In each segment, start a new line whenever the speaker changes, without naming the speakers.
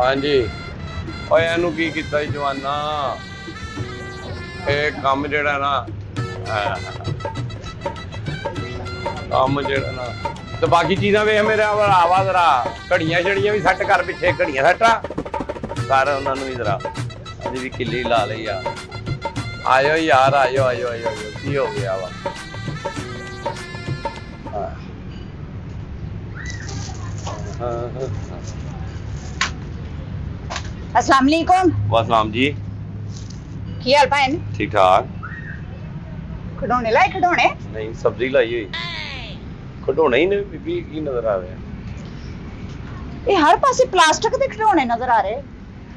ਹਾਂਜੀ ਓਏ ਇਹਨੂੰ ਕੀ ਕੀਤਾ ਜਵਾਨਾ ਇਹ ਕੰਮ ਜਿਹੜਾ ਨਾ ਕੰਮ ਜਿਹੜਾ ਨਾ ਤੇ ਬਾਕੀ ਚੀਜ਼ਾਂ ਵੇਖ ਮੇਰੇ ਭਰਾਵਾ ਜ਼ਰਾ ਘੜੀਆਂ ਛੜੀਆਂ ਵੀ ਸੈੱਟ ਕਰ ਪਿੱਛੇ ਘੜੀਆਂ ਸੈੱਟਾਂ ਕਰ ਉਹਨਾਂ ਨੂੰ ਵੀ ਜ਼ਰਾ ਅਸੀਂ ਵੀ ਕਿੱਲੀ ਲਾ ਲਈ ਆ ਆਇਓ ਯਾਰ ਆਇਓ ਆਇਓ ਆਇਓ ਕੀ ਹੋ ਗਿਆ ਵਾ
अस्सलाम वालेकुम।
वालेकुम जी
की हाल भैन?
ठीक ठाक
खिडौने लाए खिडौने?
नहीं सब्जी लाई हुई खिडौने ही ने बीबी की नजर आ रहे हैं
ये हर पासे प्लास्टिक ਦੇ ਖਿਡੌਣੇ ਨਜ਼ਰ ਆ ਰਹੇ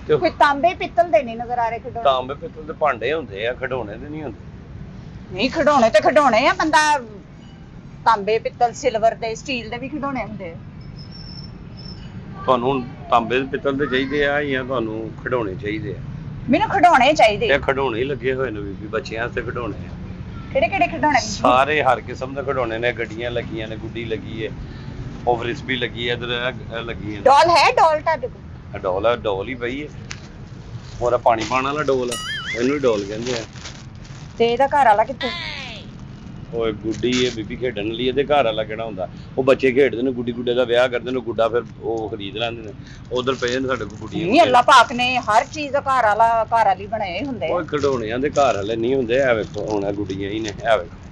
ਤੇ
ਕੋਈ ਤਾਂਬੇ ਪਿੱਤਲ ਦੇ ਨਹੀਂ ਨਜ਼ਰ ਆ ਰਹੇ ਖਿਡੌਣੇ
ਤਾਂਬੇ ਪਿੱਤਲ ਦੇ ਭਾਂਡੇ ਹੁੰਦੇ ਆ ਖਿਡੌਣੇ ਤੇ ਨਹੀਂ ਹੁੰਦੇ
ਨਹੀਂ ਖਿਡੌਣੇ ਤੇ ਖਿਡੌਣੇ ਆ ਬੰਦਾ ਤਾਂਬੇ ਪਿੱਤਲ ਸਿਲਵਰ ਦੇ ਸਟੀਲ ਦੇ ਵੀ ਖਿਡੌਣੇ ਹੁੰਦੇ ਆ
ਤੁਹਾਨੂੰ ਤਾਂਬੇ ਪਿੱਤਲ ਦੇ ਚਾਹੀਦੇ ਆ ਜਾਂ ਤੁਹਾਨੂੰ ਖਿਡੌਣੇ ਚਾਹੀਦੇ ਆ
ਮੈਨੂੰ ਖਿਡੌਣੇ ਚਾਹੀਦੇ
ਇਹ ਖਿਡੌਣੇ ਹੀ ਲੱਗੇ ਹੋਏ ਨੇ ਬੀਬੀ ਬੱਚਿਆਂ ਵਾਸਤੇ ਖਿਡੌਣੇ ਆ
ਕਿਹੜੇ ਕਿਹੜੇ ਖਿਡੌਣੇ
ਸਾਰੇ ਹਰ ਕਿਸਮ ਦੇ ਖਿਡੌਣੇ ਨੇ ਗੱਡੀਆਂ ਲੱਗੀਆਂ ਨੇ ਗੁੱਡੀ ਲੱਗੀ ਹੈ ਉਹ ਫ੍ਰਿਸਬੀ ਲੱਗੀ ਹੈ ਇਧਰ ਲੱਗੀ ਹੈ
ਡੋਲ ਹੈ ਡੋਲ ਤੁਹਾਡੇ ਕੋਲ
ਡੋਲ ਹੈ ਡੋਲ ਹੀ ਪਈ ਹੈ ਹੋਰ ਪਾਣੀ ਪਾਣ ਵਾਲਾ ਡੋਲ ਹੈ ਇਹਨੂੰ ਹੀ ਡੋਲ ਕਹਿੰਦੇ ਆ
ਤੇ ਇਹਦਾ ਘਰ ਵਾਲਾ ਕਿੱਥੇ
ਉਹ ਗੁੱਡੀ ਹੈ ਬੀਬੀ ਖੇਡਣ ਲਈ ਇਹਦੇ ਘਰ ਵਾਲਾ ਕਿਹੜਾ ਹੁੰਦਾ ਉਹ ਬੱਚੇ ਖੇਡਦੇ ਨੇ ਗੁੱਡੀ ਗੁੱਡੇ ਦਾ ਵਿਆਹ ਕਰਦੇ ਨੇ ਗੁੱਡਾ ਫਿਰ ਉਹ ਖਰੀਦ ਲੈਂਦੇ ਨੇ ਉਧਰ ਪਏ ਨੇ ਸਾਡੇ ਕੋਲ ਗੁੱਡੀਆਂ
ਨਹੀਂ ਅੱਲਾਹ ਪਾਕ ਨੇ ਹਰ ਚੀਜ਼ ਦਾ ਘਰ ਵਾਲੀ ਬਣਾਏ ਹੁੰਦੇ
ਉਹ ਖਿਡੌਣਿਆਂ ਦੇ ਘਰ ਵਾਲੇ ਨਹੀਂ ਹੁੰਦੇ ਐ ਵੇਖੋ ਹੁਣ ਗੁੱਡੀਆਂ ਹੀ ਨੇ ਐ ਵੇਖੋ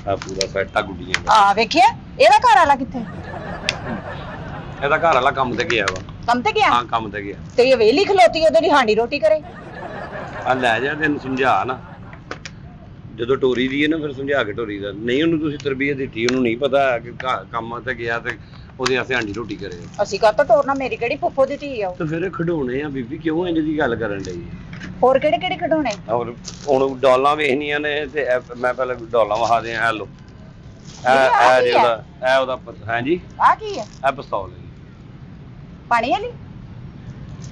ਆ ਪੂਰਾ ਸੈੱਟ ਆ ਗੁੱਡੀਆਂ ਦਾ
ਆ ਵੇਖਿਆ ਇਹਦਾ ਘਰ ਵਾਲਾ ਕਿੱਥੇ
ਇਹਦਾ ਘਰ ਵਾਲਾ ਕੰਮ ਤੇ ਗਿਆ ਵਾ
ਕੰਮ ਤੇ ਗਿਆ
ਹਾਂ ਕੰਮ ਤੇ ਗਿਆ
ਤੇ ਇਹ ਵੇਲੀ ਖਲੋਤੀ ਉਹਦੇ ਲਈ ਹਾਂਡੀ ਰੋਟੀ ਕਰੇ
ਆ ਲੈ ਜਾ ਤੈਨੂੰ ਸਮਝਾ ਨਾ ਜਦੋਂ ਟੋਰੀ ਦੀ ਹੈ ਨਾ ਫਿਰ ਸਮਝਾ ਕੇ ਟੋਰੀ ਦਾ ਨਹੀਂ ਉਹਨੂੰ ਤੁਸੀਂ ਤਰਬੀਅਤ ਦਿੱਤੀ ਉਹਨੂੰ ਨਹੀਂ ਪਤਾ ਕਿ ਕੰਮ ਤੇ ਗਿਆ ਤੇ ਉਹਦੇ ਵਾਸਤੇ ਹਾਂਡੀ ਰੋਟੀ ਕਰੇ
ਅਸੀਂ ਕਾਹਤੋਂ ਟੋਰਨਾ ਮੇਰੀ ਕਿਹੜੀ ਫੁੱਫੋ ਦੀ ਧੀ ਆ
ਤੇ ਫਿਰ ਖਿਡੌਣੇ ਆ ਬੀਬੀ ਕਿਉਂ ਇੰਜ ਦੀ ਗੱਲ ਕਰਨ ਲਈ
ਹੋਰ ਕਿਹੜੇ ਕਿਹੜੇ ਖਿਡੌਣੇ
ਔਰ ਹੁਣ ਡਾਲਾਂ ਵੇਖਣੀਆਂ ਨੇ ਤੇ ਮੈਂ ਪਹਿਲਾਂ ਡਾਲਾਂ ਵਹਾ ਦੇ ਆ ਲੋ ਇਹ ਜਿਹੜਾ ਇਹ ਉਹਦਾ ਹਾਂਜੀ
ਆ ਕੀ ਹੈ
ਇਹ ਪਿਸਤੌਲ ਹੈ
ਪਾਣੀ ਵਾਲੀ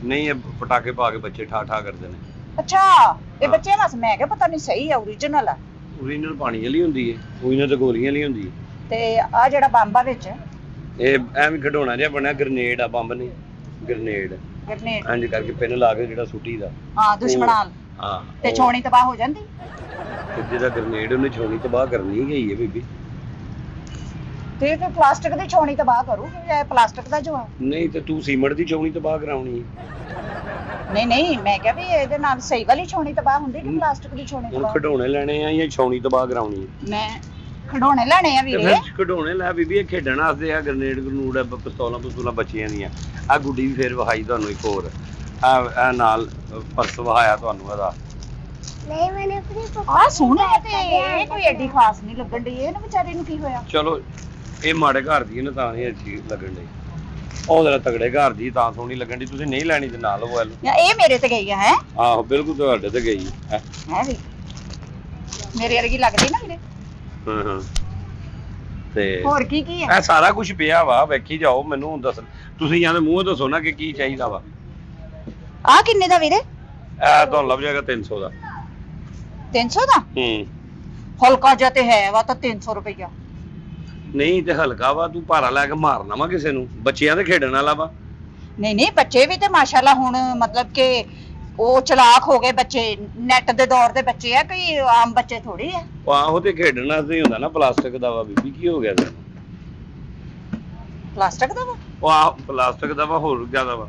ਨਹੀਂ ਇਹ ਪਟਾਕੇ ਪਾ ਕੇ ਬੱਚੇ ਠਾ ਠਾ ਕਰਦੇ ਨੇ
ਅੱਛਾ ਇਹ ਬੱਚੇ ਵਾਸ ਮੈਂ ਕਿਹਾ ਪਤਾ ਨਹੀਂ ਸਹੀ ਆ ਓਰੀਜਨਲ ਆ
ਓਰੀਜਨਲ ਪਾਣੀ ਵਾਲੀ ਹੁੰਦੀ ਹੈ ਓਰੀਜਨਲ ਤੇ ਗੋਲੀਆਂ ਵਾਲੀ ਹੁੰਦੀ ਹੈ
ਤੇ ਆ ਜਿਹੜਾ ਬੰਬ ਆ ਵਿੱਚ
ਇਹ ਐਵੇਂ ਖਿਡੌਣਾ ਜਿਹਾ ਬਣਿਆ ਗ੍ਰੇਨੇਡ ਆ ਬੰਬ ਨਹੀਂ ਗ੍ਰੇਨੇਡ
ਗ੍ਰੇਨੇਡ
ਇੰਜ ਕਰਕੇ ਪਿੰਨ ਲਾ ਕੇ ਜਿਹੜਾ ਸੁੱਟੀ ਦਾ
ਹਾਂ ਦੁਸ਼ਮਣਾਂ
ਹਾਂ
ਤੇ ਛੋਣੀ ਤਬਾਹ ਹੋ ਜਾਂਦੀ
ਤੇ ਜਿਹੜਾ ਗ੍ਰੇਨੇਡ ਉਹਨੇ ਛੋਣੀ ਤਬਾਹ ਕਰਨੀ ਗਈ ਹੈ ਬੀਬੀ
ਤੇ ਇਹ ਪਲਾਸਟਿਕ ਦੀ ਛੋਣੀ ਤਬਾਹ ਕਰੂ ਇਹ ਪਲਾਸਟਿਕ ਦਾ ਜੋ ਆ
ਨਹੀਂ ਤੇ ਤੂੰ ਸੀਮਟ ਦੀ ਛੋਣੀ ਤਬਾਹ ਕਰਾਉਣੀ ਹੈ
ਨਹੀਂ ਮੈਂ ਕਿਹਾ ਵੀ ਇਹਦੇ ਨਾਲ ਸਹੀ ਵਾਲੀ ਛੋਣੀ ਤਬਾਹ ਹੁੰਦੀ ਕਿ ਪਲਾਸਟਿਕ ਦੀ ਛੋਣੀ
ਹੁਣ
ਤਬਾਹ
ਖਿਡੌਣੇ ਲੈਣੇ ਆ ਜਾਂ ਛੋਣੀ ਤਬਾਹ ਕਰਾਉਣੀ ਹੈ
ਮੈਂ ਖਿਡੌਣੇ ਲੈਣੇ ਆ ਵੀਰੇ
ਫਿਰ ਖਿਡੌਣੇ ਲੈ ਬੀਬੀ ਇਹ ਖੇਡਣ ਵਾਸਤੇ ਆ ਗ੍ਰੇਨੇਡ ਗਰਨੂਡ ਪਿਸਤੌਲਾਂ ਬੱਚਿਆਂ ਦੀਆਂ ਆ ਗੁੱਡੀ ਵੀ ਫੇਰ ਵਿਖਾਈ ਤੁਹਾਨੂੰ ਇੱਕ ਹੋਰ ਆ ਨਾਲ ਪਰਸ ਵਹਾਇਆ ਤੁਹਾਨੂੰ ਇਹਦਾ
ਨਹੀਂ ਮੈਨੇ ਆਪਣੀ ਆ ਸੋਹਣਾ ਤੇ ਇਹ ਕੋਈ ਐਡੀ ਖਾਸ ਨਹੀਂ ਲੱਗਣ ਦੀ ਇਹਨੂੰ ਵਿਚਾਰੇ ਨੂੰ ਕੀ ਹੋਇਆ
ਚਲੋ ਇਹ ਮਾੜੇ ਘਰ ਦੀ ਨਾ ਤਾਂ ਨਹੀਂ ਅੱਛੀ ਲੱਗਣ ਦੀ ਉਹ ਜਰਾ ਤਗੜੇ ਘਰ ਦੀ ਤਾਂ ਸੋਹਣੀ ਲੱਗਣ ਦੀ ਤੁਸੀਂ ਨਹੀਂ ਲੈਣੀ ਤੇ ਨਾ ਲਵੋ
ਇਹ ਮੇਰੇ ਤੇ ਗਈ ਹੈ
ਆਹੋ ਬਿਲਕੁਲ ਤੁਹਾਡੇ ਤੇ ਗਈ ਹੈ
ਵੀ ਮੇਰੇ ਵਰਗੀ ਲੱਗਦੀ ਨਾ ਵੀਰੇ
ਹਾਂ ਤੇ
ਹੋਰ ਕੀ ਹੈ
ਇਹ ਸਾਰਾ ਕੁਝ ਪਿਆ ਵਾ ਵੇਖੀ ਜਾਓ ਮੈਨੂੰ ਦੱਸ ਤੁਸੀਂ ਜਾਂ ਮੂੰਹ ਦੱਸੋ ਨਾ ਕਿ ਕੀ ਚਾਹੀਦਾ ਵਾ
ਆ ਕਿੰਨੇ ਦਾ ਵੀਰੇ
ਇਹ ਤੁਹਾਨੂੰ ਲੱਭ ਜਾਏਗਾ 300 ਦਾ
300 ਦਾ ਹਲਕਾ ਜਿਹਾ ਤੇ ਹੈ ਵਾ ਤਾਂ 300 ਰੁਪਇਆ
ਨਹੀਂ ਤੇ ਹਲਕਾ ਵਾ ਤੂੰ ਭਾਰਾ ਲੈ ਕੇ ਮਾਰਨਾ ਵਾ ਕਿਸੇ ਨੂੰ ਬੱਚਿਆਂ ਦੇ ਖੇਡਣ ਵਾਲਾ ਵਾ
ਨਹੀਂ ਬੱਚੇ ਵੀ ਤੇ ਮਾਸ਼ਾਅੱਲਾ ਹੁਣ ਮਤਲਬ ਕਿ ਉਹ ਚਲਾਕ ਹੋ ਗਏ ਬੱਚੇ ਨੈਟ ਦੇ ਦੌਰ ਦੇ ਬੱਚੇ ਆ ਕੋਈ ਆਮ ਬੱਚੇ ਥੋੜੀ ਆ
ਆਹੋ ਤੇ ਖੇਡਣ ਵਾਸਤੇ ਹੀ ਹੁੰਦਾ ਨਾ ਪਲਾਸਟਿਕ ਦਾ ਵਾ ਬੀਬੀ ਕੀ ਹੋ ਗਿਆ ਤੈਨੂੰ
ਪਲਾਸਟਿਕ ਦਾ ਵਾ
ਉਹ ਆਹ ਪਲਾਸਟਿਕ ਦਾ ਵਾ ਹੋਰ ਜ਼ਿਆਦਾ ਵਾ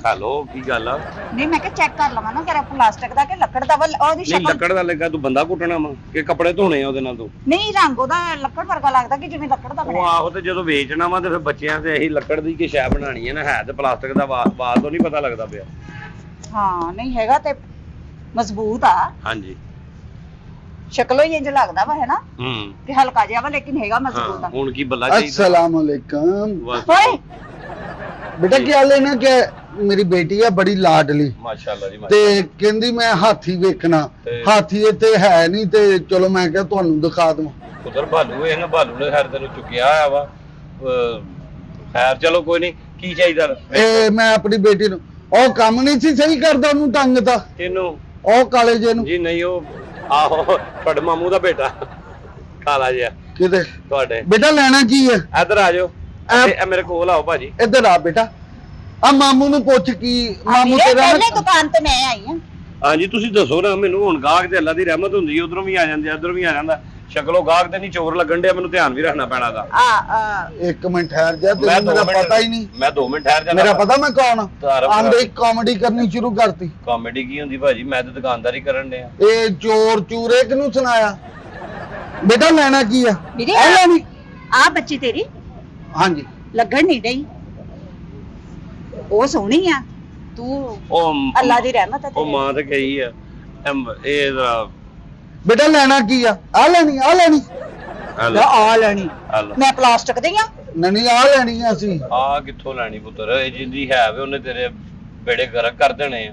ਹੈਲੋ ਕੀ ਗੱਲ ਆ
ਨਹੀਂ ਮੈਂ ਕਿਹਾ ਚੈੱਕ ਕਰ ਲਵਾਂ ਨਾ ਤੇਰਾ ਪਲਾਸਟਿਕ ਦਾ ਕਿ ਲੱਕੜ ਦਾ ਵਾ ਉਹਦੀ
ਨਹੀਂ
ਸ਼ਕਲ
ਲੱਕੜ ਦਾ ਲੱਗਾ ਤੂੰ ਬੰਦਾ ਕੁੱਟਣਾ ਵਾ ਕਿ ਕੱਪੜੇ ਧੋਣੇ ਆ ਉਹਦੇ ਨਾਲ ਤੂੰ
ਨਹੀਂ ਰੰਗ ਉਹਦਾ ਲੱਕੜ ਵਰਗਾ ਲੱਗਦਾ ਕਿ ਜਿਵੇਂ ਲੱਕੜ ਦਾ
ਉਹ
ਬਣਿਆ
ਆਹੋ ਤੇ ਜਦੋਂ ਵੇਚਣਾ ਵਾ ਤੇ ਫਿਰ ਬੱਚਿਆਂ ਤੇ ਇਹੀ ਲੱਕੜ ਦੀ ਕਿ ਸ਼ੈ ਬਣਾਣੀ ਹੈ ਨਾ ਹੈ ਤੇ ਪਲਾਸਟਿਕ ਦਾ ਆਵਾਜ਼ ਤੋਂ ਨਹੀਂ ਪਤਾ ਲੱਗਦਾ ਪਿਆ
ਹਾਂ ਨਹੀਂ ਹੈਗਾ ਤੇ ਮਜ਼ਬੂਤ ਆ
ਹਾਂਜੀ
ਸ਼ਕਲੋਂ ਹੀ ਇੰਜ ਲੱਗਦਾ ਵਾ ਹੈ ਨਾ ਕਿ ਹਲਕਾ ਜਿਹਾ ਵਾ ਲੇਕਿਨ ਹੈਗਾ ਮਜ਼ਬੂਤ ਆ
ਹੁਣ ਕੀ ਬੱਲਾ ਚਾਹੀਦਾ
अस्सलाम वालेकुम
ਓਏ
बेटा क्या लेना क्या मेरी बेटी है बड़ी लाडली
ਮਾਸ਼ਾਅੱਲਾ ਜੀ
ਤੇ ਕਹਿੰਦੀ ਮੈਂ ਹਾਥੀ ਵੇਖਣਾ ਹਾਥੀ ਇੱਥੇ ਹੈ ਨਹੀਂ ਤੇ ਚਲੋ ਮੈਂ ਕਿਹਾ ਤੁਹਾਨੂੰ ਦਿਖਾ ਦਵਾਂ
ਉਧਰ ਭਾਲੂ ਇਹ ਨਾ ਭਾਲੂ ਨੇ ਖੈਰ ਤੈਨੂੰ ਚੁੱਕਿਆ ਆ ਵਾ ਖੈਰ ਚਲੋ ਕੋਈ ਨਹੀਂ ਕੀ ਚਾਹੀਦਾ
ਇਹ ਮੈਂ ਆਪਣੀ ਬੇਟੀ ਨੂੰ ਉਹ ਕੰਮ ਨਹੀਂ ਸੀ ਸਹੀ ਕਰਦਾ ਉਹਨੂੰ ਟੰਗ ਦਾ
ਇਹਨੂੰ
ਉਹ ਕਾਲੇ ਜੇ ਨੂੰ
ਜੀ ਨਹੀਂ ਉਹ ਆਹੋ ਤੁਹਾਡੇ ਮਾਮੂ ਦਾ ਬੇਟਾ ਕਾਲਾ ਜਿਹਾ
ਕਿਤੇ
ਤੁਹਾਡੇ
ਬੇਟਾ ਲੈਣਾ ਕੀ ਹੈ
ਇੱਧਰ ਆ ਜਾਓ ਇਹ ਮੇਰੇ ਕੋਲ ਆਓ ਭਾਜੀ
ਇੱਧਰ ਆ ਬੇਟਾ ਆ ਮਾਮੂ ਨੂੰ ਪੁੱਛ ਕੀ ਮਾਮੂ
ਵੀਰੇ
ਤੇਰਾ
ਪਹਿਲੇ ਦੁਕਾਨ ਤੇ ਮੈਂ ਆਈ ਆ।
ਹਾਂਜੀ ਤੁਸੀਂ ਦੱਸੋ ਨਾ ਮੈਨੂੰ, ਹੁਣ ਗਾਹਕ ਤੇ ਅੱਲਾ ਦੀ ਰਹਿਮਤ ਹੁੰਦੀ ਹੈ, ਉਧਰੋਂ ਵੀ ਆ ਜਾਂਦੇ ਉਧਰੋਂ ਵੀ ਆ ਜਾਂਦਾ। ਸ਼ਕਲੋਂ ਗਾਹਕ ਤੇ ਨਹੀਂ ਚੋਰ ਲੱਗਣ ਡਿਆ, ਮੈਨੂੰ ਧਿਆਨ ਵੀ ਰੱਖਣਾ ਪੈਣਾ ਦਾ।
ਇੱਕ ਮਿੰਟ ਠਹਿਰ ਜਾ, ਤੈਨੂੰ ਮੇਰਾ ਪਤਾ ਹੀ ਨਹੀਂ।
ਮੈਂ 2 ਮਿੰਟ ਠਹਿਰ ਜਾਣਾ।
ਮੇਰਾ ਪਤਾ ਮੈਂ ਕੌਣ
ਤਾਰਫ
ਆਂਦੇ ਕਾਮੇਡੀ ਕਰਨੀ ਸ਼ੁਰੂ ਕਰਤੀ।
ਕਾਮੇਡੀ ਕੀ ਹੁੰਦੀ ਭਾਜੀ, ਮੈਂ ਤਾਂ ਦੁਕਾਨਦਾਰੀ ਕਰਨ ਡਿਆ।
ਇਹ ਚੋਰ ਚੂਰੇ ਕਿਹਨੂੰ ਸੁਣਾਇਆ? ਬੇਟਾ ਲੈਣਾ ਕੀ ਆ?
ਵੀਰੇ
ਇਹ ਲੈਣੀ?
ਆ ਬੱਚੀ ਤੇਰੀ
ਹਾਂਜੀ
ਲੱਗਣ ਨਹੀਂ ਡਈ, ਉਹ ਸੋਹਣੀ ਆ, ਤੂੰ
ਉਹ
ਅੱਲਾ ਦੀ ਰਹਿਮਤ ਹੈ
ਉਹ ਮਾਂ ਤੇ ਗਈ ਆ। ਇਹ ਜ਼ਰਾ
ਬੇਟਾ ਲੈਣਾ ਕੀ ਆ? ਆ ਲੈਣੀ ਆ ਲੈਣੀ
ਆ ਲੈਣੀ ਮੈਂ ਪਲਾਸਟਿਕ ਦੀ ਆ।
ਨਹੀਂ ਆ ਲੈਣੀ ਆ ਅਸੀਂ।
ਆ ਕਿੱਥੋਂ ਲੈਣੀ ਪੁੱਤਰ, ਇਹ ਜਿੰਦੀ ਹੈ ਵੇ ਉਹਨੇ ਤੇਰੇ ਬੇੜੇ ਗਰਕ ਕਰ ਦੇਣੇ ਆ।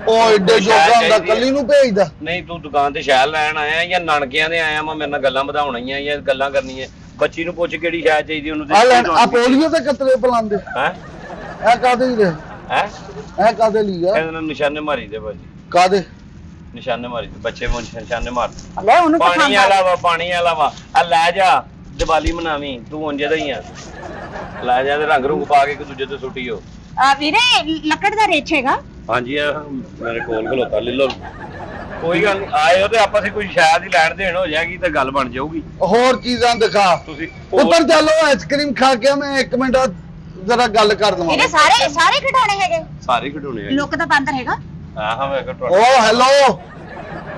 ਉਹ ਏਡੇ ਜੋਗਾ ਹੁੰਦਾ ਕੱਲੀ ਨੂੰ ਭੇਜਦਾ।
ਨਹੀਂ ਤੂੰ ਦੁਕਾਨ ਤੇ ਸ਼ੈਲ ਲੈਣ ਆਇਆ ਜਾਂ ਨਾਨਕਿਆਂ ਦੇ ਆਇਆ ਮੈਂ ਮੇਰੇ ਨਾਲ ਗੱਲਾਂ ਵਧਾਉਣੀਆਂ ਜਾਂ ਗੱਲਾਂ ਕਰਨੀਆਂ? ਬੱਚੀ ਨੂੰ ਪੁੱਛ ਕਿਹੜੀ ਸ਼ੈ ਚਾਹੀਦੀ ਉਹਨੂੰ
ਆ ਲੈਣ ਆ ਪੋਲੀਓ ਤੇ ਕਤਰੇ ਪਲਾਉਂਦੇ।
ਹੈ
ਇਹ ਕਾਦੇ ਲਈ
ਹੈ
ਇਹ ਕਾਦੇ ਲਈ ਆ?
ਇਹਦੇ ਨਾਲ ਨਿਸ਼ਾਨੇ ਮਾਰੀ ਦੇ ਭਾਜੀ,
ਕਾਦੇ
ਨਿਸ਼ਾਨੇ ਮਾਰੀ ਦੇ ਬੱਚੇ ਨੂੰ ਨਿਸ਼ਾਨੇ ਮਾਰ।
ਲੈ ਉਹਨੂੰ ਤਾਂ
ਪਾਣੀ ਵਾਲਾ ਵਾ, ਪਾਣੀ ਵਾਲਾ ਵਾ। ਆ ਲੈ ਜਾ ਦੀਵਾਲੀ ਮਨਾਵੀਂ ਤੂੰ ਉਂਝ ਦਾ ਹੀ ਆ। ਲੈ ਜਾ ਤੇ ਰੰਗ ਰੂੰਗ ਪਾ ਕੇ ਇੱਕ ਦੂਜੇ ਤੇ ਸੁੱਟੀਓ।
ਵੀਰੇ ਲੱਕੜ ਦਾ ਰੇਚ ਹੈਗਾ?
ਹਾਂਜੀ ਆ ਮੇਰੇ ਕੋਲ ਖਲੋਤਾ ਲੈ ਲਓ। ਕੋਈ ਗੱਲ ਨਹੀਂ, ਆਏ ਹੋ ਤੇ ਆਪਾਂ ਕੋਈ ਸ਼ਾਇਦ ਹੀ ਲੈਣ ਦੇਣ ਹੋ ਜਾਏਗੀ ਤੇ ਗੱਲ ਬਣ ਜਾਊਗੀ।
ਹੋਰ ਚੀਜ਼ਾਂ ਦਿਖਾ
ਤੁਸੀਂ
ਉੱਪਰ ਚੱਲੋ, ਆਈਸਕ੍ਰੀਮ ਖਾ ਕੇ ਮੈਂ 1 ਮਿੰਟ ਜ਼ਰਾ ਗੱਲ ਕਰ ਦਵਾਂ।
ਵੀਰੇ ਸਾਰੇ ਖਿਡੌਣੇ ਹੈਗੇ?
ਸਾਰੇ ਖਿਡੌਣੇ ਆ।
ਲੁੱਕ ਦਾ ਬਾਂਦਰ ਹੈਗਾ?
ਹਾਂ ਮੈਂ ਕਿਹਾ
ਓ ਹੈਲੋ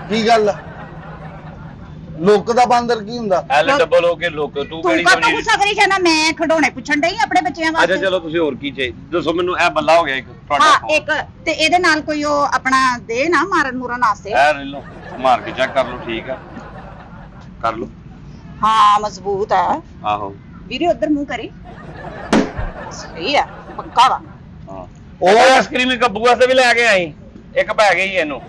ਕੀ ਗੱਲ ਆ? ਲੁੱਕ ਦਾ ਬਾਂਦਰ ਕੀ ਹੁੰਦਾ?
ਐਲ ਡਬਲ ਹੋ ਕੇ ਲੋਕ ਤੂੰ
ਤੂੰ
ਕਿਹੜੀ
ਕਾਹਤੋਂ
ਸਮਝੀ?
ਗੁੱਸਾ ਕਰੀ ਜਾਣਾ? ਮੈਂ ਖਿਡੌਣੇ ਪੁੱਛਣ ਡਈ ਆਪਣੇ ਬੱਚਿਆਂ
ਅੱਛਾ
ਵਾਸਤੇ।
ਚਲੋ ਤੁਸੀਂ ਹੋਰ ਕੀ ਚਾਹੀਦਾ ਦੱਸੋ ਮੈਨੂੰ। ਇਹ ਬੱਲਾ ਹੋ ਗਿਆ ਇੱਕ ਤੁਹਾਡਾ
ਹਾਂ
ਫੋਨ।
ਇੱਕ ਤੇ ਇਹਦੇ ਨਾਲ ਕੋਈ ਉਹ ਆਪਣਾ ਦੇ ਨਾ ਮਾਰਨ ਮੂਰਨ ਵਾਸਤੇ।
ਇਹ ਲੈ ਲਓ, ਮਾਰ ਕੇ ਚੈੱਕ ਕਰ ਲਓ। ਠੀਕ ਆ, ਕਰ ਲਓ।
ਹਾਂ ਮਜ਼ਬੂਤ ਹੈ
ਆਹੋ
ਵੀਰੇ, ਉਧਰ ਮੂੰਹ ਕਰੀ। ਸਹੀ ਆ, ਪੱਕਾ ਵਾ।
ਹਾਂ ਉਹ ਆਈਸਕ੍ਰੀਮ ਇੱਕ ਕੱਬੂ ਵਾਸਤੇ ਵੀ ਲੈ ਕੇ ਆਈ, ਇੱਕ ਪੈ ਗਈ ਇਹਨੂੰ।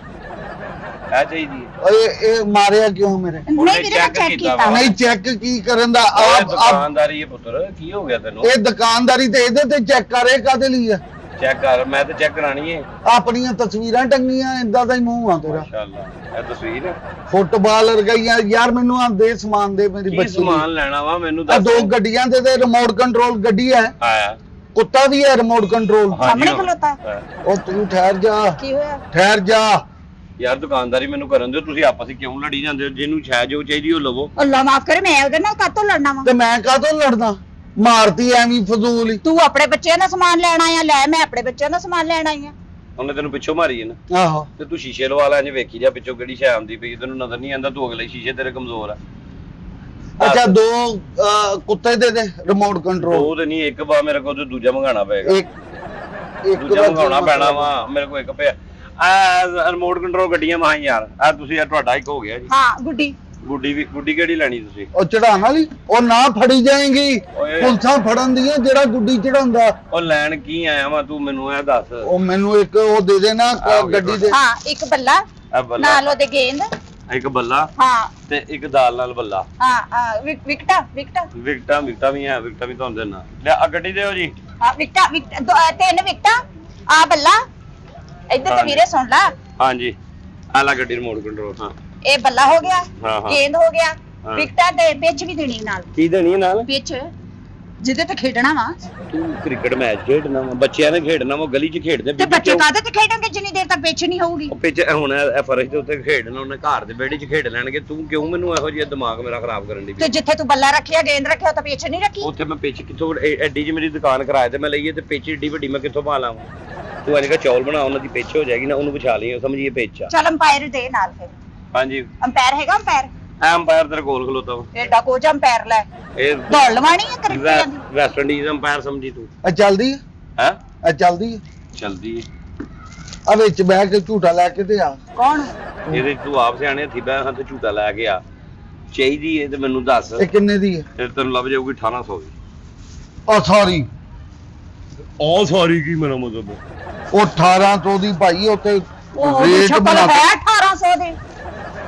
ਇਹ ਚਾਹੀਦੀ ਹੈ।
ਓਏ ਇਹ ਮਾਰਿਆ ਕਿਉਂ ਮੇਰੇ?
ਨਹੀਂ ਵੀਰੇ ਮੈਂ ਚੈੱਕ ਕੀਤਾ।
ਨਹੀਂ ਚੈੱਕ ਕੀ ਕਰਨ ਦਾ?
ਇਹ
ਆਪ
ਦੁਕਾਨਦਾਰੀ ਹੈ ਪੁੱਤਰ, ਕੀ ਹੋ ਗਿਆ ਤੈਨੂੰ?
ਇਹ ਦੁਕਾਨਦਾਰੀ ਤੇ ਇਹਦੇ ਤੇ ਚੈੱਕ ਕਰ। ਇਹ ਕਾਦੇ ਲਈ ਆ?
ਚੈੱਕ ਕਰ, ਮੈਂ ਤਾਂ ਚੈੱਕ ਕਰਾਣੀ ਹੈ।
ਆਪਣੀਆਂ ਤਸਵੀਰਾਂ ਟੰਗੀਆਂ ਇਦਾਂ ਦਾ ਹੀ ਮੂੰਹ ਆ ਤੇਰਾ।
ਮਾਸ਼ਾਅੱਲਾ ਇਹ ਤਸਵੀਰ ਹੈ।
ਫੁੱਟਬਾਲ ਵਰਗਈਆਂ ਯਾਰ। ਮੈਨੂੰ ਆ ਦੇ ਸਮਾਨ ਦੇ ਮੇਰੀ
ਕੀ
ਬੱਚੀ
ਸਮਾਨ ਲੈਣਾ ਵਾ ਮੈਨੂੰ
ਆ
ਦੱਸ।
2 ਗੱਡੀਆਂ ਤੇ ਰਿਮੋਟ ਕੰਟਰੋਲ ਗੱਡੀ ਹੈ,
ਆਇਆ
ਕੁੱਤਾ ਵੀ ਹੈ ਰਿਮੋਟ ਕੰਟਰੋਲ।
ਸਾਹਮਣੇ ਖਲੋਤਾ।
ਉਹ ਤੂੰ ਠਹਿਰ ਜਾ,
ਕੀ ਹੋਇਆ?
ਠਹਿਰ ਜਾ।
ਯਾਰ ਦੁਕਾਨਦਾਰੀ ਮੈਨੂੰ ਕਰਨ ਦਿਓ, ਤੁਸੀਂ ਆਪਸ ਵਿੱਚ ਕਿਉਂ ਲੜੀ ਜਾਂਦੇ ਹੋ? ਜਿਹਨੂੰ ਛੈ ਜੋ ਚਾਹੀਦੀ ਉਹ ਲਵੋ।
ਅੱਲਾ ਮਾਫ ਕਰੇ, ਮੈਂ ਉਹਦੇ ਨਾਲ ਕਾਹਤੋਂ ਲੜਨਾ ਵਾ?
ਤੇ ਮੈਂ ਕਾਹਤੋਂ ਲੜਦਾ? ਮਾਰਤੀ ਐਵੇਂ ਫਜ਼ੂਲ ਹੀ।
ਤੂੰ ਆਪਣੇ ਬੱਚਿਆਂ ਦਾ ਸਮਾਨ ਲੈਣ ਆਇਆ, ਲੈ ਮੈਂ ਆਪਣੇ ਬੱਚਿਆਂ ਦਾ ਸਮਾਨ ਲੈਣ ਆਈ ਆ।
ਉਹਨੇ ਤੈਨੂੰ ਪਿੱਛੋਂ ਮਾਰੀ ਹੈ ਨਾ,
ਆਹੋ
ਤੇ ਤੂੰ ਸ਼ੀਸ਼ੇ ਲਵਾ ਲੈ ਜੇ ਵੇਖੀ ਜਾ ਪਿੱਛੋਂ ਕਿਹੜੀ ਸ਼ੈ ਆਉਂਦੀ ਪਈ। ਤੈਨੂੰ ਨਜ਼ਰ ਨਹੀਂ ਆਉਂਦਾ, ਤੂੰ ਅਗਲੇ ਸ਼ੀਸ਼ੇ ਤੇਰੇ ਕਮਜ਼ੋਰ ਆ।
ਅੱਛਾ 2 ਕੁੱਤੇ ਦੇ ਰਿਮੋਟ ਕੰਟਰੋਲ।
ਉਹ ਤੇ ਨਹੀਂ ਇੱਕ ਵਾ ਮੇਰੇ ਕੋਲ, ਤੇ ਦੂਜਾ ਮੰਗਾਣਾ ਪਏਗਾ।
ਇੱਕ
ਦੂਜਾ ਮੰਗਾਉਣਾ ਪੈਣਾ ਵਾ ਮੇਰੇ ਕੋਲ, ਇੱਕ ਪਿਆ। ਆ ਰਿਮੋਟ ਕੰਟਰੋਲ ਗੱਡੀਆਂ ਮਹਾਂ ਯਾਰ। ਆ ਤੁਸੀਂ ਤੁਹਾਡਾ ਇੱਕ ਹੋ ਗਿਆ ਜੀ।
ਹਾਂ ਗੁੱਡੀ।
ਗੁੱਡੀ ਕਿਹੜੀ ਲੈਣੀ ਤੁਸੀਂ?
ਉਹ ਚੜਾਉਣ ਵਾਲੀ? ਉਹ ਨਾ ਫੜੀ ਜਾਏਗੀ,
ਓਏ।
ਪੁਲਸਾਂ ਫੜਨ ਦੀਆਂ ਜਿਹੜਾ ਗੁੱਡੀ ਚੜਾਉਂਦਾ।
ਉਹ ਲੈਣ ਕੀ ਆਇਆ ਵਾ ਤੂੰ ਮੈਨੂੰ ਇਹ ਦੱਸ।
ਉਹ ਮੈਨੂੰ ਇੱਕ ਉਹ ਦੇ ਦੇਣਾ ਗੱਡੀ ਦੇ।
ਹਾਂ ਇੱਕ ਬੱਲਾ
ਇਹ ਬੱਲਾ,
ਨਾਲ ਉਹਦੇ ਗੇਂਦ।
ਇੱਕ ਬੱਲਾ
ਹਾਂ
ਤੇ ਇੱਕ ਦਾਲ ਨਾਲ ਬੱਲਾ।
ਹਾਂ ਵਿਕਟਾ।
ਵਿਕਟਾਂ ਵੀ ਹੈ, ਵਿਕਟਾਂ ਵੀ ਤੁਹਾਨੂੰ ਦੇਣਾ। ਲੈ ਆ ਗੱਡੀ ਦਿਓ ਜੀ।
ਹਾਂ ਵਿਕਟਾ 3 ਵਿਕਟਾ। ਆ ਬੱਲਾ ਇੱਧਰ ਤੇ ਵੀਰੇ ਸੁਣ ਲੈ।
ਹਾਂਜੀ ਆ ਲੈ ਗੱਡੀ ਰਿਮੋਟ ਕੰਟਰੋਲ। ਹਾਂ
ਇਹ ਬੱਲਾ ਹੋ ਗਿਆ,
ਹਾਂ।
ਗੇਂਦ ਹੋ ਗਿਆ,
ਹਾਂ।
ਵਿਕਟਾ ਤੇ ਪਿੱਚ ਵੀ ਦੇਣੀ ਨਾਲ।
ਕੀ ਦੇਣੀ ਹੈ ਨਾਲ?
ਪਿੱਚ ਜਿਹਦੇ ਤੇ ਖੇਡਣਾ ਵਾ।
ਤੂੰ ਕ੍ਰਿਕਟ ਮੈਚ ਖੇਡਣਾ ਵਾ, ਬੱਚਿਆਂ ਨੇ ਖੇਡਣਾ ਵਾ, ਗਲੀ 'ਚ ਖੇਡਦੇ।
ਤੇ ਬੱਚੇ ਕਾਹਦੇ ਤੇ ਖੇਡਣਗੇ ਜਿੰਨੀ ਦੇਰ ਤੱਕ ਪਿੱਚ ਨਹੀਂ ਹੋਊਗੀ?
ਉਹ ਪਿੱਛੇ ਹੁਣ ਇਹ ਫਰਸ਼ ਦੇ ਉੱਤੇ ਖੇਡਣਾ, ਉਹਨੇ ਘਰ ਦੇ ਵਿਹੜੇ 'ਚ ਖੇਡ ਲੈਣਗੇ। ਤੂੰ ਕਿਉਂ ਮੈਨੂੰ ਇਹੋ ਜਿਹਾ ਦਿਮਾਗ ਮੇਰਾ ਖਰਾਬ ਕਰਨ ਦੀ?
ਤੇ ਜਿੱਥੇ ਤੂੰ ਬੱਲਾ ਰੱਖਿਆ, ਗੇਂਦ ਰੱਖਿਆ, ਤਾਂ ਪਿੱਚ ਨਹੀਂ ਰੱਖੀ?
ਉੱਥੇ ਮੈਂ ਪਿੱਛ ਕਿੱਥੋਂ ਐਡੀ ਜੀ ਮੇਰੀ ਦੁਕਾਨ ਕਿਰਾਏ ਤੇ ਮੈਂ ਲਈਏ, ਤੇ ਪਿੱਛ ਏਡੀ ਵੱਡੀ ਮੈਂ ਕਿੱਥੋਂ ਪਾ ਲਾਵਾਂ? ਤੂੰ ਅਜੇ ਚੌਲ ਬਣਾ, ਉਹਨਾਂ ਦੀ ਪਿੱਛ ਹੋ ਜਾਏਗੀ ਨਾ, ਉਹਨੂੰ ਵਿਛਾ ਲਈ ਸਮਝੀਏ ਪਿੱਛ ਆ।
ਚੱਲ ਅੰਪਾਇਰ ਦੇ ਨਾਲ ਫਿਰ।
ਹਾਂਜੀ
ਅੰਪਾਇਰ ਹੈਗਾ? ਅੰਪਾਇਰ
ਅੰਪਾਇਰ ਤੇਰੇ ਕੋਲ ਖਲੋਤਾ ਵਾ।
ਏਡਾ ਕੋਚ ਅੰਪਾਇਰ ਲੈ
ਇਹ
ਦੌੜ ਲਵਾਣੀ ਹੈ ਕ੍ਰਿਕਟ ਦੀ।
ਵੈਸਟ ਇੰਡੀਜ਼ ਅੰਪਾਇਰ ਸਮਝੀ ਤੂੰ?
ਆ ਚੱਲਦੀ ਹੈ,
ਹੈ
ਆ ਚੱਲਦੀ ਹੈ।
ਚਲਦੀ
ਆ ਵਿੱਚ ਬਹਿ ਕੇ ਝੂਟਾ ਲੈ ਕੇ ਤੇ ਆ।
ਕੌਣ?
ਇਹਦੇ ਤੂੰ ਆਪ ਸਿਆਣੇ ਹੱਥੀ ਬੈ ਹੱਥ ਝੂਟਾ ਲੈ ਕੇ ਆ। ਚਾਹੀਦੀ ਏ ਤੇ ਮੈਨੂੰ ਦੱਸ।
ਇਹ ਕਿੰਨੇ ਦੀ ਹੈ?
ਤੇ ਤੈਨੂੰ ਲੱਭ ਜਾਊਗੀ 1800 ਦੀ।
ਆ ਸਾਰੀ
ਸਾਰੀ ਕੀ ਮੇਰਾ ਮਤਲਬ?
ਉਹ 1800 ਦੀ ਭਾਈ ਉੱਤੇ
ਉਹ
ਰੇਟ
ਸ਼ਕਲ
ਬਣਾ
ਹੈ 1800 ਦੀ।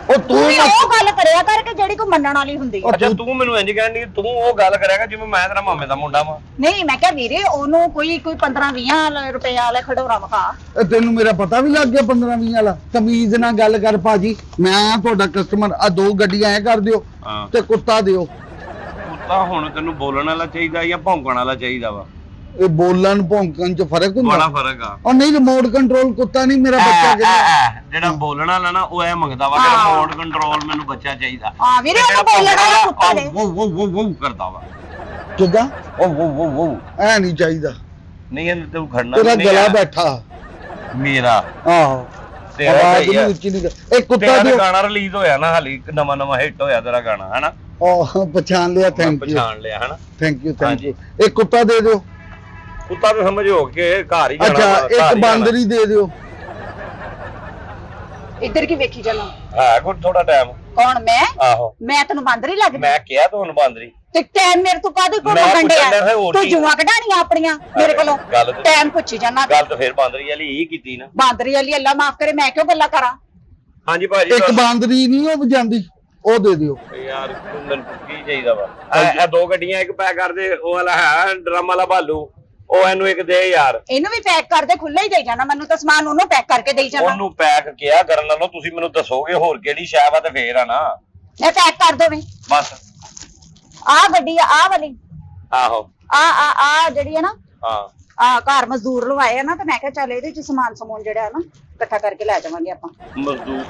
ਉਹ ਤੂੰ
ਤੂੰ ਉਹ ਗੱਲ ਕਰਿਆ ਕਰ ਕਿ ਜਿਹੜੀ ਕੋਈ ਮੰਨਣ ਵਾਲੀ ਹੁੰਦੀ ਹੈ।
ਅੱਛਾ ਤੂੰ ਮੈਨੂੰ ਇੰਜ ਕਹਿੰਦੀ, ਤੂੰ ਉਹ ਗੱਲ ਕਰਿਆਗਾ ਜਿਵੇਂ ਮੈਂ ਤੇਰਾ ਮਾਮੇ ਦਾ ਮੁੰਡਾ ਵਾਂ।
ਨਹੀਂ ਮੈਂ ਕਿਹਾ ਵੀਰੇ ਉਹਨੂੰ ਕੋਈ 15-20 ਰੁਪਏ ਵਾਲਾ ਖਡੋਰਾ ਵਿਖਾ।
ਤੈਨੂੰ ਮੇਰਾ ਪਤਾ ਵੀ ਲੱਗ ਗਿਆ 15-20 ਵਾਲਾ। ਤਮੀਜ਼ ਨਾਲ ਗੱਲ ਕਰ ਭਾਜੀ, ਮੈਂ ਤੁਹਾਡਾ ਕਸਟਮਰ। ਆ 2 ਗੱਡੀਆਂ ਐ ਕਰ ਦਿਓ ਤੇ ਕੁੱਤਾ ਦਿਓ।
ਕੁੱਤਾ ਹੁਣ ਤੈਨੂੰ ਬੋਲਣ ਵਾਲਾ ਚਾਹੀਦਾ ਜਾਂ ਭੌਂਕਣ ਵਾਲਾ ਚਾਹੀਦਾ ਵਾ?
ਇਹ ਬੋਲਣ ਭੌਂਕਣ ਚ ਫਰਕ ਹੁੰਦਾ
ਬੜਾ ਫਰਕ ਆ।
ਉਹ ਨਹੀਂ ਰਿਮੋਟ ਕੰਟਰੋਲ ਕੁੱਤਾ ਨਹੀਂ ਮੇਰਾ ਬੱਚਾ ਕਿਹੜਾ
ਜਿਹੜਾ ਬੋਲਣ ਵਾਲਾ ਨਾ ਉਹ ਐ ਮੰਗਦਾ ਵਾ ਕਿ ਰਿਮੋਟ ਕੰਟਰੋਲ ਮੈਨੂੰ ਬੱਚਾ ਚਾਹੀਦਾ।
ਹਾਂ ਵੀਰੇ ਉਹ ਬੋਲਣ ਵਾਲਾ ਕੁੱਤਾ ਨੇ
ਉਹ ਕਰਦਾ ਵਾ
ਕਿੱਦਾਂ
ਉਹ
ਐ ਨਹੀਂ ਚਾਹੀਦਾ
ਨਹੀਂ ਇਹ ਤੂੰ ਖੜਨਾ
ਤੇਰਾ
ਨਹੀਂ
ਗਲਾ
ਆ।
ਬੈਠਾ
ਮੇਰਾ
ਆਹੋ
ਤੇਰਾ
ਆਵਾਜ਼
ਸਹੀ ਆ।
ਨਹੀਂ ਉੱਚੀ ਨਹੀਂ ਇਹ ਕੁੱਤਾ
ਤੇਰਾ
ਦਿਓ
ਗਾਣਾ ਰਿਲੀਜ਼ ਹੋਇਆ ਨਾ ਹਾਲੀ ਨਵਾਂ ਹਿੱਟ ਹੋਇਆ ਤੇਰਾ ਗਾਣਾ ਹੈਨਾ।
ਉਹ ਪਛਾਣ ਲਿਆ
ਮੈਂ
ਥੈਂਕ ਯੂ
ਪਛਾਣ ਲਿਆ ਹੈਨਾ।
ਥੈਂਕ ਯੂ
ਹਾਂਜੀ।
ਇਹ ਕੁੱਤਾ ਦੇ ਦਿਓ
ਕੁੱਤਾ ਤਾਂ ਸਮਝ ਹੋ ਕੇ ਘਰ ਹੀ ਜਾਣਾ
ਅੱਛਾ
ਵਾ, ਘਰ
ਇੱਕ
ਹੀ
ਬਾਂਦਰੀ ਦੇ ਦਿਓ
ਇੱਧਰ ਕੀ ਵੇਖੀ ਜਾਣਾ
ਜਾਣਾ। ਹੈ ਕੋਈ ਥੋੜਾ ਟਾਈਮ
ਕੌਣ ਮੈਂ
ਆਹੋ
ਤੈਨੂੰ ਬਾਂਦਰੀ ਲੱਗਦੀ
ਮੈਂ ਕਿਹਾ ਤੁਹਾਨੂੰ ਬਾਂਦਰੀ
ਤੇ ਟਾਈਮ ਮੇਰੇ ਤੋਂ ਕਾਹਦੇ ਕੋਲ
ਮੈਂ
ਮੰਗਣ
ਪੁੱਛਣ ਡਿਆ
ਡਿਆ
ਫਿਰ ਹੋਰ
ਤੂੰ
ਕੀ?
ਜੂਆਂ ਕਢਾਣੀਆਂ ਆਪਣੀਆਂ ਮੇਰੇ ਕੋਲੋਂ
ਗੱਲ ਤੇ-
ਟਾਈਮ ਪੁੱਛੀ ਜਾਣਾ
ਗੱਲ ਤਾਂ ਫੇਰ ਬਾਂਦਰੀ ਵਾਲੀ ਹੀ ਕੀਤੀ ਨਾ।
ਬਾਂਦਰੀ ਵਾਲੀ ਅੱਲਾ ਮਾਫ ਕਰੇ ਮੈਂ ਕਿਉਂ ਗੱਲਾਂ ਕਰਾਂ
ਹਾਂਜੀ ਭਾਜੀ
ਇੱਕ ਬਾਂਦਰੀ ਨਹੀਂ ਉਹ ਵਜਾਂਦੀ ਉਹ ਦੇ ਦਿਓ
ਯਾਰ ਮੈਨੂੰ ਕੀ ਚਾਹੀਦਾ ਵਾ ਇਹ ਦੋ ਗੱਡੀਆਂ ਇੱਕ ਪੈਕ ਕਰਦੇ ਉਹ ਵਾਲਾ ਹੈ ਡਰਮ ਵਾਲਾ ਭਾਲੂ ਉਹ ਇਹਨੂੰ ਇੱਕ ਦੇ ਯਾਰ।
ਇਹਨੂੰ ਵੀ ਪੈਕ ਕਰਦੇ ਖੁੱਲਾ ਹੀ ਦੇਈ ਜਾਣਾ ਮੈਨੂੰ ਤਾਂ ਸਮਾਨ ਉਹਨੂੰ ਪੈਕ ਕਰਕੇ ਦੇਈ ਜਾਣਾ
ਉਹਨੂੰ ਪੈਕ ਕਿਹਾ ਕਰਨ ਨਾਲੋਂ ਤੁਸੀਂ ਮੈਨੂੰ ਦੱਸੋਗੇ ਹੋਰ ਕਿਹੜੀ ਸ਼ੈ ਵਾ ਤੇ ਫੇਰ ਆ ਨਾ
ਇਹ ਪੈਕ ਕਰ ਦੋ ਵੀ
ਬਸ।
ਆਹ ਗੱਡੀ ਆ ਵਾਲੀ
ਆਹੋ
ਆ ਜਿਹੜੀ ਹੈ ਨਾ
ਹਾਂ
ਆ ਘਰ ਮਜ਼ਦੂਰ ਲਵਾਏ ਆ ਨਾ ਤੇ ਮੈਂ ਕਿਹਾ ਚੱਲ ਇਹਦੇ ਚ ਸਮਾਨ ਸਮੂਨ ਜਿਹੜਾ ਹੈ ਨਾ ਇਕੱਠਾ ਕਰਕੇ ਲੈ ਜਾਵਾਂਗੇ ਆਪਾਂ
ਮਜ਼ਦੂਰ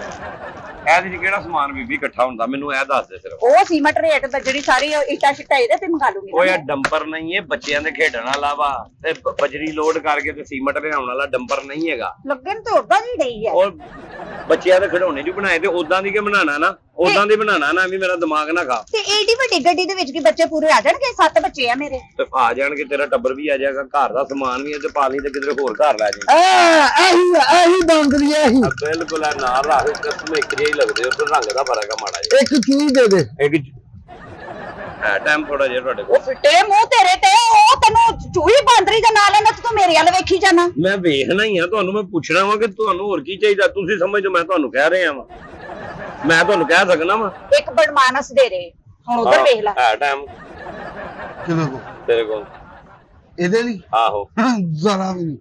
ਇਹਦੇ ਚ ਕਿਹੜਾ ਸਮਾਨ ਬੀਬੀ ਇਕੱਠਾ ਹੁੰਦਾ ਮੈਨੂੰ ਇਹ ਦੱਸ ਦੇ ਸਿਰਫ।
ਉਹ ਸੀਮਟ ਰੇਟ ਦਾ ਜਿਹੜੀ ਸਾਰੀ ਇੱਟਾਂ ਸ਼ਿੱਟਾ ਇਹਦੇ ਤੇ ਮੰਗਾ ਲੂੰਗੀ
ਉਹ ਯਾਰ ਡੰਪਰ ਨਹੀਂ ਹੈ ਬੱਚਿਆਂ ਦੇ ਖੇਡਣ ਵਾਲਾ ਵਾ ਤੇ ਬਜਰੀ ਲੋਡ ਕਰਕੇ ਤੇ ਸੀਮੈਂਟ ਲਿਆਉਣ ਵਾਲਾ ਡੰਪਰ ਨਹੀਂ ਹੈਗਾ।
ਲੱਗਣ ਤੇ ਉਦਾਂ ਦੀ ਨਹੀਂ ਹੈ
ਉਹ ਬੱਚਿਆਂ ਦੇ ਖਿਡੌਣੇ ਜੀ ਬਣਾਏ ਤੇ ਉਦਾਂ ਦੀ ਕਿ ਬਣਾਣਾ ਨਾ ਉਦਾਂ ਦੀ ਬਣਾਣਾ ਨਾ ਵੀ ਮੇਰਾ ਦਿਮਾਗ ਨਾ ਖਾ।
ਤੇ ਏਡੀ ਵੱਡੀ ਗੱਡੀ ਦੇ ਵਿੱਚ ਕੀ ਬੱਚੇ ਪੂਰੇ ਆ ਜਾਣਗੇ 7 ਬੱਚੇ ਆ ਮੇਰੇ
ਤੇ ਆ ਜਾਣਗੇ ਤੇਰਾ ਟੱਬਰ ਵੀ ਆ ਜਾਏਗਾ ਘਰ ਦਾ ਸਮਾਨ ਵੀ ਹੈ ਤੇ ਪਾਲੀ ਤੇ ਕਿਧਰੇ ਹੋਰ ਘਰ ਲੈ ਜਾਈਂ।
ਇਹੀ ਬਾਂਦਰੀ ਹੈ ਇਹੀ
ਬਿਲਕੁਲ ਆ ਨਾਲ ਰੱਖ ਕਸਮ ਇੱਕ ਜਿਹੀ ਲੱਗਦੇ ਉਹ ਰੰਗ ਦਾ ਫਰਕ ਆ ਮਾੜਾ ਜਿਹਾ
ਇੱਕ ਚੀਜ਼ ਦੇ ਦੇ
ਇੱਕ ਹੈ ਟਾਈਮ ਥੋੜਾ ਜਿਹਾ ਤੁਹਾਡੇ ਕੋਲ।
ਉਹ ਫਿੱਟੇ ਮੂੰਹ ਤੇਰੇ ਤੇ ਉਹ ਤੈਨੂੰ ਚੂਹੀ ਬਾਂਦਰੀ ਦਾ ਨਾਂ ਲੈਂਦਾ ਤੂੰ ਮੇਰੇ ਵੱਲ ਵੇਖੀ ਜਾਣਾ
ਮੈਂ ਵੇਖਣਾ ਹੀ ਆ ਤੁਹਾਨੂੰ ਮੈਂ ਪੁੱਛਣਾ ਵਾ ਕਿ ਤੁਹਾਨੂੰ ਹੋਰ ਕੀ ਚਾਹੀਦਾ ਤੁਸੀਂ ਸਮਝੋ ਮੈਂ ਤੁਹਾਨੂੰ ਕਹਿ ਰਿਹਾ ਵਾਂ ਮੈਂ ਤੁਹਾਨੂੰ ਕਹਿ ਸਕਣਾ ਵਾ।
ਇੱਕ ਬੜਮਾਨਸ ਦੇ ਦੇ ਹੁਣ ਉਧਰ ਵੇਖ ਲੈ
ਹੈ ਟਾਈਮ
ਕਿਹਦੇ ਕੋ
ਤੇਰੇ ਕੋਲ
ਇਹਦੇ ਲਈ
ਆਹੋ
ਜ਼ਰਾ ਵੀ ਨਹੀਂ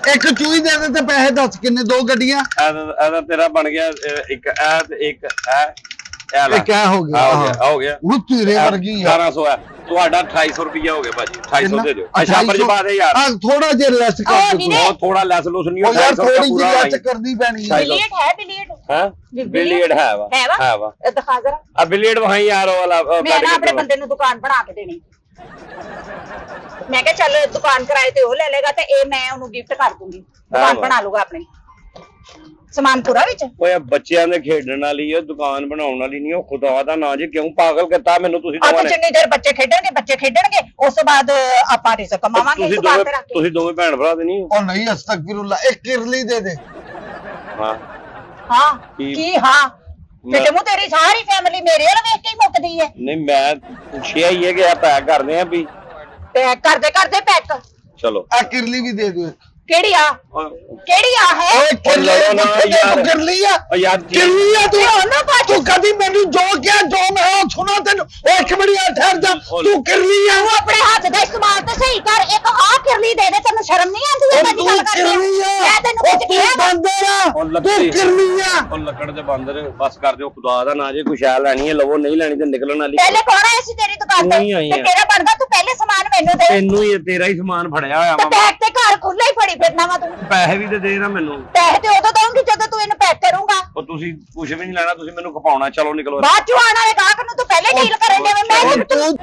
ਇੱਕ ਚੂਹੀ ਦੇ ਦੇ ਤੇ ਪੈਸੇ ਦੱਸ ਕਿੰਨੇ ਦੋ ਗੱਡੀਆਂ
ਇਹਦਾ ਤੇਰਾ ਬਣ ਗਿਆ ਇੱਕ ਇਹ ਤੇ ਇੱਕ ਇਹ ਲੈ
ਇਹ ਕਿਆ ਹੋ ਗਿਆ
ਹੋ ਗਿਆ
ਉਹ ਤੇਰੇ ਵਰਗੀ ਆ
1200 ਹੈ ਤੁਹਾਡਾ 2800 ਰੁਪਇਆ ਹੋ ਗਿਆ ਭਾਜੀ 2800 ਦੇ ਦਿਓ ਅੱਛਾ ਪਰ
2800
ਪਾ ਦੇ ਯਾਰ
ਥੋੜਾ ਜਿਹਾ ਲੈਸ ਕਰ
ਉਹ
ਦੇ
ਵੀਰੇ,
ਬਹੁਤ ਥੋੜਾ ਲੈਸ ਲੂਸ ਨਹੀਂ
ਉਹ ਯਾਰ
250
ਥੋੜੀ
ਪੂਰਾ
ਜਿਹੀ
ਆਈ।
ਲੈਸ ਕਰਨੀ ਪੈਣੀ ਹੈ
ਬਿਲੀਅਡ ਹੈ ਬਿਲੀਅਡ
ਹੈ ਬਿਲੀਅਡ ਹੈ ਵਾ
ਹੈ ਵਾ ਇਹ ਦਿਖਾ ਜ਼ਰਾ
ਆ ਬਿਲੀਅਡ ਵਹਾਈ ਯਾਰ ਉਹ ਵਾਲਾ
ਮੈਂ ਨਾ ਆਪਣੇ ਬੰਦੇ ਨੂੰ ਦੁਕਾਨ ਬਣਾ ਕੇ ਦੇਣੀ ਮੈਂ ਕਿਹਾ ਚੱਲ ਦੁਕਾਨ ਕਿਰਾਏ ਤੇ ਉਹ ਲੈ ਲੇਗਾ ਤੇ ਇਹ ਮੈਂ ਉਹਨੂੰ ਗਿਫਟ ਕਰ ਦੂੰਗੀ ਦੁਕਾਨ ਬਣਾ ਲੂਗਾ ਆਪਣੀ ਸਮਾਨ ਪੂਰਾ ਵਿੱਚ
ਓਏ ਬੱਚਿਆਂ ਦੇ ਖੇਡਣ ਵਾਲੀ ਉਹ ਦੁਕਾਨ ਬਣਾਉਣ ਵਾਲੀ ਨਹੀਂ ਉਹ ਖੁਦਾ ਦਾ ਨਾਂ ਜੇ ਕਿਉਂ ਪਾਗਲ ਕੀਤਾ ਮੈਨੂੰ ਤੁਸੀਂ ਦੋਵਾਂ
ਆਪਾਂ
ਨੇ।
ਜਿੰਨੀ ਦੇਰ ਬੱਚੇ ਖੇਡਣਗੇ ਉਸ ਤੋਂ ਬਾਅਦ ਆਪਾਂ ਰਿਜ਼ਕ ਕਮਾਵਾਂਗੇ
ਤੁਸੀਂ
ਦੁਕਾਨ
ਦੋਵੇਂ
ਤੇ ਰੱਖ ਕੇ
ਤੁਸੀਂ ਦੋਵੇਂ ਭੈਣ ਭਰਾ ਤੇ ਨਹੀਂ ਹੋ?
ਉਹ ਨਹੀਂ ਅਸਤਗਫਿਰullah ਇੱਕ ਕਿਰਲੀ ਦੇ ਦੇ
ਹਾਂ
ਹਾਂ
ਕੀ-
ਕੀ ਹਾਂ ਫਿੱਟੇ ਮੂੰਹ ਤੇਰੀ ਸਾਰੀ ਫੈਮਿਲੀ ਮੇਰੇ ਵੱਲ ਵੇਖ ਕੇ ਹੀ ਮੁੱਕਦੀ ਹੈ
ਨਹੀਂ ਮੈਂ ਪੁੱਛਿਆ ਹੀ ਹੈ ਕਿ ਆ ਪੈਕ ਕਰਦੇ ਆ ਵੀ
ਪੈਕ ਕਰਦੇ ਪੈਕ
ਚਲੋ
ਆ ਕਿਰਲੀ ਵੀ ਦੇ ਦਿਓ
ਕਿਹੜੀ ਆ ਹੈ
ਓਏ ਕਿਰਲੀ
ਲੜੋ ਨਾ ਯਾਰ।
ਕਿਰਲੀ ਆ
ਓ ਯਾਰ
ਕਿਰਲੀ ਆ ਤੂੰ
ਨਾ ਬਾਤ
ਤੂੰ ਕਦੀ ਮੈਨੂੰ ਜੋ ਕਿਹਾ ਜੋ ਮੈਂ ਉਹ ਸੁਣਾ ਤੈਨੂੰ ਓਏ ਇੱਕ ਮਿੰਟ ਯਾਰ ਠਹਿਰ ਜਾ ਤੂੰ ਕਿਰਲੀ ਆ
ਤੂੰ ਆਪਣੇ ਹੱਥ ਦਾ ਇਸਤੇਮਾਲ ਤੇ ਸਹੀ ਕਰ ਇੱਕ ਆ ਕਿਰਲੀ ਦੇ ਦੇ ਤੈਨੂੰ ਸ਼ਰਮ ਨਹੀਂ ਆਉਂਦੀ
ਉਹ
ਇਹ
ਤੂੰ
ਗੱਲ ਕਰਦੇ
ਕਿਰਲੀ ਆ
ਮੈਂ ਤੈਨੂੰ
ਉਹ
ਕੁਝ
ਤੂੰ
ਕਿਹਾ
ਬਾਂਦਰ ਆ
ਉਹ
ਤੂੰ
ਲੱਕੜੀ
ਕਿਰਲੀ ਆ
ਉਹ ਲੱਕੜ ਦੇ ਬਾਂਦਰ ਬਸ ਕਰ ਦਿਓ ਖੁਦਾ ਦਾ ਨਾਂ ਜੇ ਕੁਛ ਆ ਲੈਣੀ ਹੈ ਲਵੋ ਨਹੀਂ ਲੈਣੀ ਤੇ ਨਿਕਲਣ ਵਾਲੀ
ਪਹਿਲੇ ਕੌਣ ਆਇਆ ਸੀ ਤੇਰੀ ਦੁਕਾਨ
ਤੂੰ ਹੀ ਆਈ
ਤੇ
ਆ।
ਤੇਰਾ ਬਣਦਾ ਤੂੰ ਪਹਿਲੇ ਸਮਾਨ ਮੈਨੂੰ ਦੇ
ਤੈਨੂੰ ਹੀ ਤੇਰਾ ਹੀ ਸਮਾਨ ਫੜਿਆ ਹੋਇਆ
ਤੇ
ਵਾ
ਪੈਕ ਤੇ ਘਰ ਖੁੱਲਾ ਹੀ ਫੜੀ ਫਿਰਨਾ ਵਾ ਤੂੰ
ਪੈਸੇ ਵੀ ਤੇ ਦੇ ਨਾ ਮੈਨੂੰ
ਪੈਸੇ ਤੇ ਉਦੋਂ ਦਊਂਗੀ ਜਦੋਂ ਤੂੰ ਇਹਨੂੰ ਪੈਕ ਕਰੂੰਗਾ
ਉਹ ਤੁਸੀਂ ਕੁਝ ਵੀ ਨਹੀਂ ਲੈਣਾ ਤੁਸੀਂ ਮੈਨੂੰ ਖਪਾਉਣਾ ਚਲੋ ਨਿਕਲੋ
ਬਾਅਦ ਚ ਆਉਣ ਵਾਲੇ ਗਾਹਕ ਨੂੰ ਤੂੰ ਪਹਿਲੇ ਡੀਲ ਕਰਨ ਦੇ ਮੈਂ
ਉਹ ਤੂੰ